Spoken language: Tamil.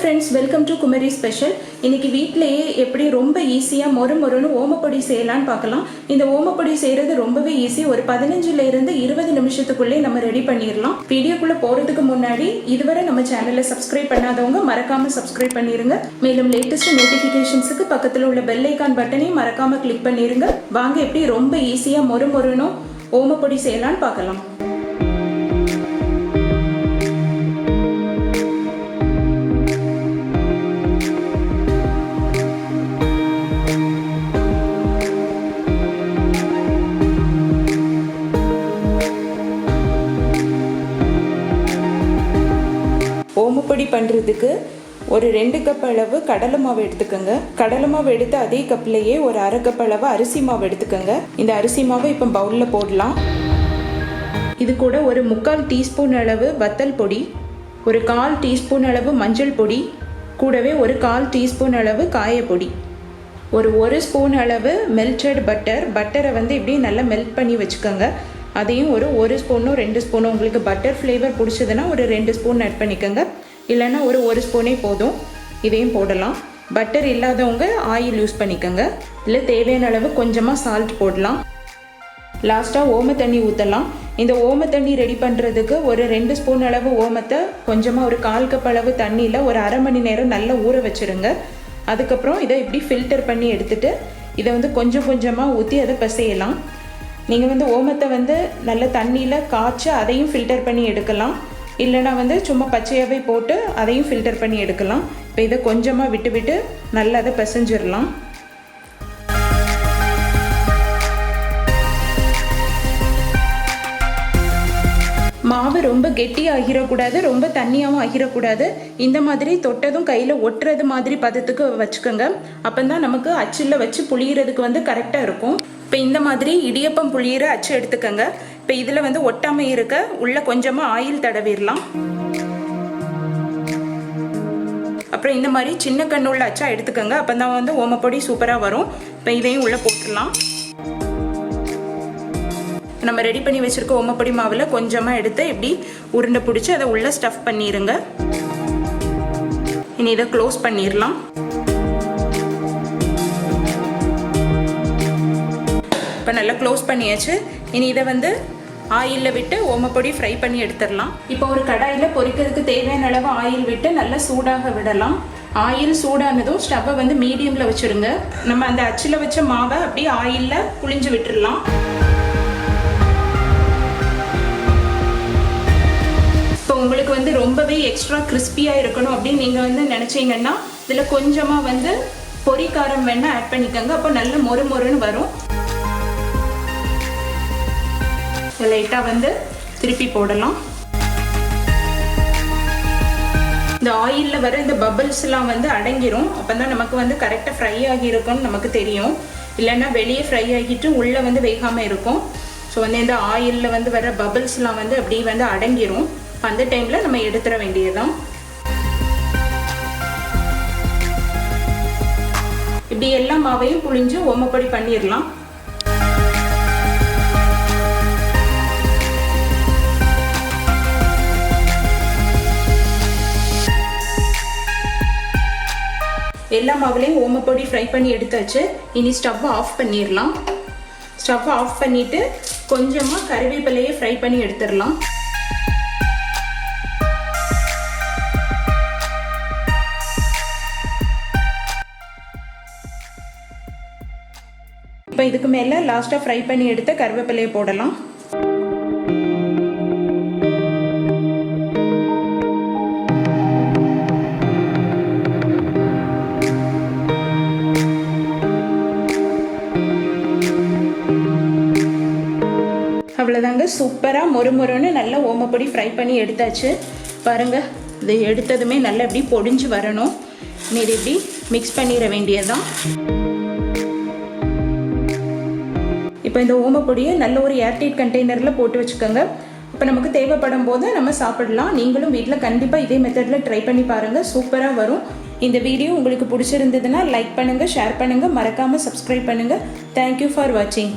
friends, welcome to Kumari Special. இன்னைக்கு வீட்லயே எப்படி ரொம்ப ஈஸியா மொறுமொறுன்னு ஓமப்பொடி செய்யலாம்னு பார்க்கலாம். இந்த ஓமப்பொடி செய்யறது ரொம்பவே ஈஸி. ஒரு 15 ல இருந்து 20 நிமிஷத்துக்குள்ளே நம்ம ரெடி பண்ணிரலாம். வீடியோக்குள்ள போறதுக்கு முன்னாடி இதுவரை நம்ம சேனலை சப்ஸ்கிரைப் பண்ணாதவங்க மறக்காம சப்ஸ்கிரைப் பண்ணிருங்க. மேலும் லேட்டஸ்ட் நோட்டிஃபிகேஷன்ஸ்க்கு பக்கத்துல உள்ள பெல் ஐகான் பட்டனையும் மறக்காம கிளிக் பண்ணிருங்க. வாங்க எப்படி ரொம்ப ஈஸியா மொறுமொறுன்னு ஓமப்பொடி செய்யலாம்னு பார்க்கலாம். ஓமப்பொடி பண்ணுறதுக்கு ஒரு 2 கப் அளவு கடலை மாவு எடுத்துக்கோங்க. கடலை மாவு எடுத்து அதே கப்லேயே ஒரு 1/2 கப் அளவு அரிசி மாவு எடுத்துக்கோங்க. இந்த அரிசி மாவை இப்போ பவுலில் போடலாம். இது கூட ஒரு 3/4 டீஸ்பூன் அளவு வத்தல் பொடி, ஒரு 1/4 டீஸ்பூன் அளவு மஞ்சள் பொடி, கூடவே ஒரு 1/4 டீஸ்பூன் அளவு காயப்பொடி, ஒரு ஸ்பூன் அளவு மெல்டட் பட்டரை இப்படி நல்லா மெல்ட் பண்ணி வச்சுக்கோங்க. அதையும் ஒரு ஸ்பூனோ 2 ஸ்பூனோ உங்களுக்கு பட்டர் ஃப்ளேவர் பிடிச்சதுன்னா ஒரு 2 ஸ்பூன் ஆட் பண்ணிக்கோங்க. இல்லைன்னா ஒரு ஸ்பூனே போதும். இதையும் போடலாம். பட்டர் இல்லாதவங்க ஆயில் யூஸ் பண்ணிக்கோங்க. இல்லை தேவையான அளவு கொஞ்சமாக சால்ட் போடலாம். லாஸ்ட்டாக ஓம தண்ணி ஊற்றலாம். இந்த ஓம தண்ணி ரெடி பண்ணுறதுக்கு ஒரு 2 ஸ்பூன் அளவு ஓமத்தை கொஞ்சமாக ஒரு 1/4 கப் அளவு தண்ணியில் ஒரு அரை மணி நேரம் நல்லா ஊற வச்சுருங்க. அதுக்கப்புறம் இதை இப்படி ஃபில்டர் பண்ணி எடுத்துகிட்டு இதை கொஞ்சம் கொஞ்சமாக ஊற்றி அதை பிசையலாம். நீங்கள் ஓமத்தை நல்ல தண்ணியில் காய்ச்சி அதையும் ஃபில்டர் பண்ணி எடுக்கலாம். இல்லைனா சும்மா பச்சையாகவே போட்டு அதையும் ஃபில்டர் பண்ணி எடுக்கலாம். இப்போ இதை கொஞ்சமாக விட்டு நல்லா அதை பிசைஞ்சிடலாம். மாவு ரொம்ப கெட்டியாக ஆகிடக்கூடாது, ரொம்ப தண்ணியாகவும் ஆகிடக்கூடாது. இந்த மாதிரி தொட்டதும் கையில் ஒட்டுறது மாதிரி பதத்துக்கு வச்சுக்கோங்க. அப்போ தான் நமக்கு அச்சில் வச்சு புளியறதுக்கு கரெக்டாக இருக்கும். இப்போ இந்த மாதிரி இடியப்பம் புளியிற அச்சு எடுத்துக்கோங்க. இப்போ இதில் ஒட்டாமல் இருக்க உள்ள கொஞ்சமாக ஆயில் தடவிடலாம். அப்புறம் இந்த மாதிரி சின்ன கண்ணுள்ள அச்சா எடுத்துக்கோங்க. அப்போ தான் ஓமப்பொடி சூப்பராக வரும். இப்போ இதையும் உள்ளே போட்டுடலாம். நம்ம ரெடி பண்ணி வச்சுருக்க ஓமப்பொடி மாவில் கொஞ்சமாக எடுத்து இப்படி உருண்டை பிடிச்சி அதை உள்ளே ஸ்டஃப் பண்ணிடுங்க. இனி இதை க்ளோஸ் பண்ணிடலாம். இப்போ நல்லா க்ளோஸ் பண்ணியாச்சு. இனி இதை ஆயிலில் விட்டு ஓமப்பொடி ஃப்ரை பண்ணி எடுத்துடலாம். இப்போ ஒரு கடாயில் பொரிக்கிறதுக்கு தேவையான அளவு ஆயில் விட்டு நல்லா சூடாக விடலாம். ஆயில் சூடானதும் ஸ்டவ்வை மீடியமில் வச்சுருங்க. நம்ம அந்த அச்சில் வச்ச மாவை அப்படியே ஆயிலில் புழிஞ்சு விட்டுடலாம். இப்போ உங்களுக்கு ரொம்பவே எக்ஸ்ட்ரா கிறிஸ்பியாக இருக்கணும் அப்படின்னு நீங்கள் நினச்சிங்கன்னா இதில் கொஞ்சமாக பொரிக்காரம் வேணால் ஆட் பண்ணிக்கோங்க. அப்போ நல்ல மொறுன்னு வரும். லைட்டாக திருப்பி போடலாம். இந்த ஆயிலில் வர இந்த பபிள்ஸ்லாம் அடங்கிரும். அப்போ தான் நமக்கு கரெக்டாக ஃப்ரை ஆகியிருக்கும்னு நமக்கு தெரியும். இல்லைன்னா வெளியே ஃப்ரை ஆகிட்டு உள்ளே வேகாமல் இருக்கும். ஸோ இந்த ஆயிலில் வர பபிள்ஸ்லாம் அப்படி அடங்கிரும். அந்த டைமில் நம்ம எடுத்துட வேண்டியதுதான். இப்படி எல்லா மாவையும் புழிஞ்சு ஓமப்பொடி பண்ணிடலாம். எல்லா மாவுலையும் ஓமப்பொடி ஃப்ரை பண்ணி எடுத்தாச்சு. இனி ஸ்டவ்வை ஆஃப் பண்ணிடலாம். ஸ்டவ்வை ஆஃப் பண்ணிவிட்டு கொஞ்சமாக கறிவேப்பிலையை ஃப்ரை பண்ணி எடுத்துடலாம். இப்போ இதுக்கு மேலே லாஸ்ட்டாக ஃப்ரை பண்ணி எடுத்த கறிவேப்பிலையை போடலாம். அவ்வளோதாங்க, சூப்பராக மொறுன்னு நல்லா ஓமப்பொடி ஃப்ரை பண்ணி எடுத்தாச்சு. பாருங்கள், இது எடுத்ததுமே நல்லா இப்படி பொடிஞ்சு வரணும். இது இப்படி மிக்ஸ் பண்ணிட வேண்டியதுதான். இப்போ இந்த ஓமப்பொடியை நல்ல ஒரு ஏர்டைட் கண்டெய்னரில் போட்டு வச்சுக்கோங்க. இப்போ நமக்கு தேவைப்படும் போது நம்ம சாப்பிடலாம். நீங்களும் வீட்டில் கண்டிப்பாக இதே மெத்தடில் ட்ரை பண்ணி பாருங்கள், சூப்பராக வரும். இந்த வீடியோ உங்களுக்கு பிடிச்சிருந்ததுன்னா லைக் பண்ணுங்கள், ஷேர் பண்ணுங்கள், மறக்காமல் சப்ஸ்கிரைப் பண்ணுங்கள். தேங்க்யூ ஃபார் வாட்சிங்.